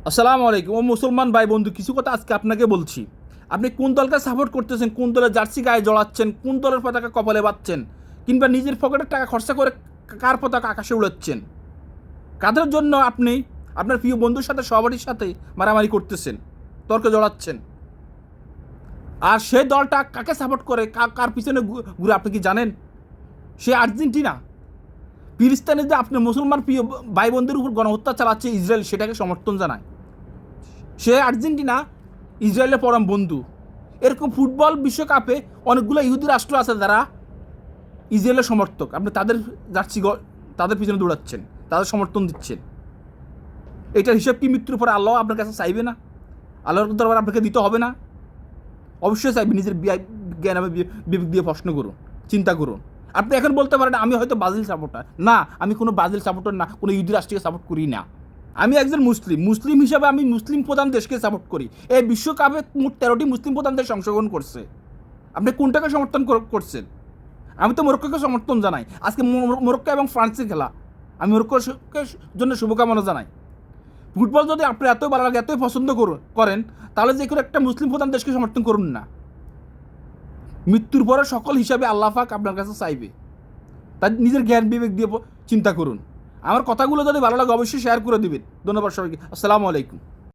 আসসালামু আলাইকুম। ও মুসলমান ভাই বন্ধু, কিছু কথা আজকে আপনাকে বলছি। আপনি কোন দলকে সাপোর্ট করতেছেন, কোন দলের জার্সি গায়ে জড়াচ্ছেন, কোন দলের পতাকা কপালে বাঁধছেন, কিংবা নিজের পকেটের টাকা খরচা করে কার পতাকা আকাশে উড়াচ্ছেন, কাদের জন্য আপনি আপনার প্রিয় বন্ধুর সাথে সবারই সাথে মারামারি করতেছেন, তর্কে জড়াচ্ছেন, আর সেই দলটা কাকে সাপোর্ট করে, কার পিছনে ঘুরে আপনি কি জানেন? সে আর্জেন্টিনা। ফিলিস্তিনে যে আপনার মুসলমান প্রিয় ভাই বোনদের উপর গণহত্যা চালাচ্ছে ইসরায়েল, সেটাকে সমর্থন জানায়। সে আর্জেন্টিনা ইসরায়েলের পরম বন্ধু। এরকম ফুটবল বিশ্বকাপে অনেকগুলো ইহুদি রাষ্ট্র আছে যারা ইসরায়েলের সমর্থক। আপনি তাদের জার্সি তাদের পিছনে দৌড়াচ্ছেন, তাদের সমর্থন দিচ্ছেন। এটার হিসাব কি মৃত্যুর পরে আল্লাহ আপনার কাছে চাইবে না? আল্লাহর দরবার আপনাকে দিতে হবে না? অবশ্যই চাইবে। নিজের জ্ঞান এবং বিবেক দিয়ে প্রশ্ন করুন, চিন্তা করুন। আপনি এখন বলতে পারেন আমি হয়তো ব্রাজিল সাপোর্টার। না, আমি কোনো ব্রাজিল সাপোর্টার না, কোনো ইহুদি রাষ্ট্রকে সাপোর্ট করি না। আমি একজন মুসলিম হিসাবে আমি মুসলিম প্রধান দেশকে সাপোর্ট করি। এই বিশ্বকাপে মোট 13টি মুসলিম প্রধান দেশ অংশগ্রহণ করছে। আপনি কোনটাকে সমর্থন করছেন? আমি তো মরক্কোকে সমর্থন জানাই। আজকে মরক্কো এবং ফ্রান্সের খেলা, আমি মরক্কোর জন্য শুভকামনা জানাই। ফুটবল যদি আপনি এতই ভালো লাগে, এতই পছন্দ করেন, তাহলে যে কোনো একটা মুসলিম প্রধান দেশকে সমর্থন করুন না। মৃত্যুর পরে সকল হিসাবে আল্লাহ পাক আপনার কাছে চাইবে। তাই নিজের জ্ঞান বিবেক দিয়ে চিন্তা করুন। আমার কথাগুলো যদি ভালো লাগে অবশ্যই শেয়ার করে দিবেন। ধন্যবাদ সবাইকে। আসসালামু আলাইকুম।